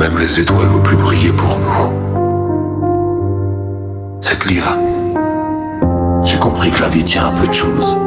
Même les étoiles ne veulent plus briller pour nous. Cette nuit-là, j'ai compris que la vie tient à peu de choses.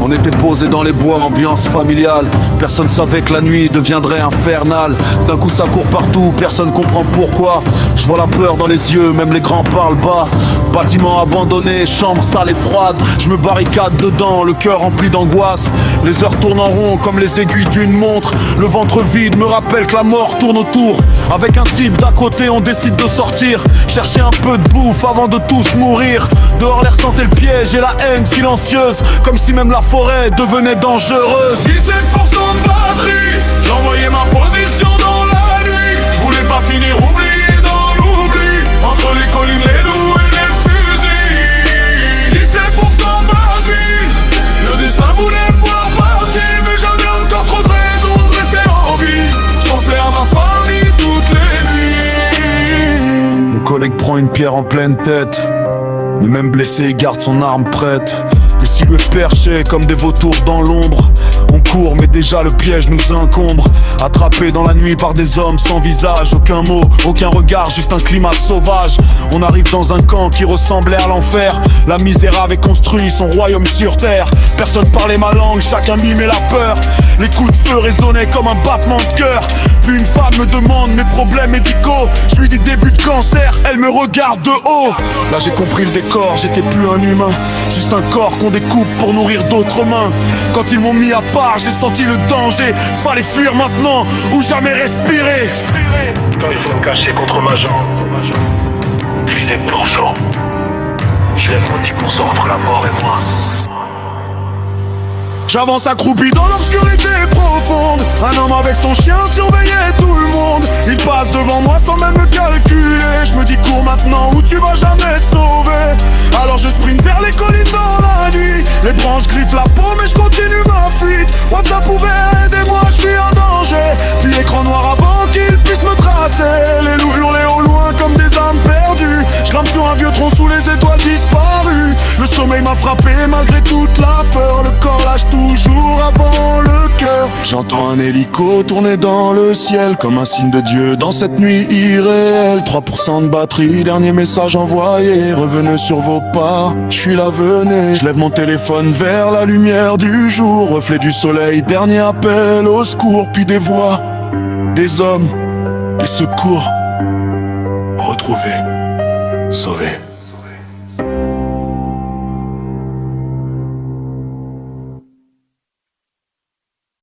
On était posés dans les bois, ambiance familiale. Personne savait que la nuit deviendrait infernale. D'un coup ça court partout, personne comprend pourquoi. Je vois la peur dans les yeux, même les grands parlent bas. Bâtiment abandonné, chambre sale et froide. Je me barricade dedans, le cœur rempli d'angoisse. Les heures tournent en rond comme les aiguilles d'une montre. Le ventre vide me rappelle que la mort tourne autour. Avec un type d'à côté on décide de sortir, chercher un peu de bouffe avant de tous mourir. Dehors l'air sentait le piège et la haine silencieuse, comme si même la forêt devenait dangereuse. 17% de batterie, j'envoyais ma position dans la nuit. Je voulais pas finir oublié dans l'oubli, entre les collines, les loups et les fusils. 17% de vie, le destin voulait me voir partir, mais j'avais encore trop de raisons de rester en vie. Je pensais à ma famille toutes les nuits. Mon collègue prend une pierre en pleine tête, mais même blessé il garde son arme prête. Des silhouettes perchées comme des vautours dans l'ombre. On court mais déjà le piège nous encombre. Attrapés dans la nuit par des hommes sans visage. Aucun mot, aucun regard, juste un climat sauvage. On arrive dans un camp qui ressemblait à l'enfer. La misère avait construit son royaume sur terre. Personne parlait ma langue, chacun mimait la peur. Les coups de feu résonnaient comme un battement de cœur. Puis une femme me demande mes problèmes médicaux. Je lui dis début de cancer, elle me regarde de haut. Là j'ai compris le décor, j'étais plus un humain, juste un corps qu'on découpe pour nourrir d'autres mains. Quand ils m'ont mis à part, j'ai senti le danger. Fallait fuir maintenant ou jamais respirer. Quand il faut me cacher contre ma jambe, plus des pourcents. Je lève mon 10% entre la mort et moi. J'avance accroupi dans l'obscurité profonde. Un homme avec son chien surveillait tout le monde. Il passe devant moi sans même me calculer. Je me dis cours maintenant ou tu vas jamais te sauver. Alors je sprint vers les collines dans la nuit. Les branches griffent la peau mais je continue ma fuite. WhatsApp ouvert, aidez-moi, je suis en danger. Puis écran noir avant qu'il puisse me tracer. Les loups hurlaient au loin comme des âmes perdues. Je grimpe sur un vieux tronc sous les étoiles disparues. Le sommeil m'a frappé malgré toute la peur. Le corps lâche toujours avant le cœur. J'entends un hélico tourner dans le ciel comme un signe de Dieu dans cette nuit irréelle. 3% de batterie, dernier message envoyé. Revenez sur vos pas, je suis là, venez. Je lève mon téléphone vers la lumière du jour. Reflet du soleil, dernier appel au secours. Puis des voix, des hommes, des secours. Retrouvés, sauvés.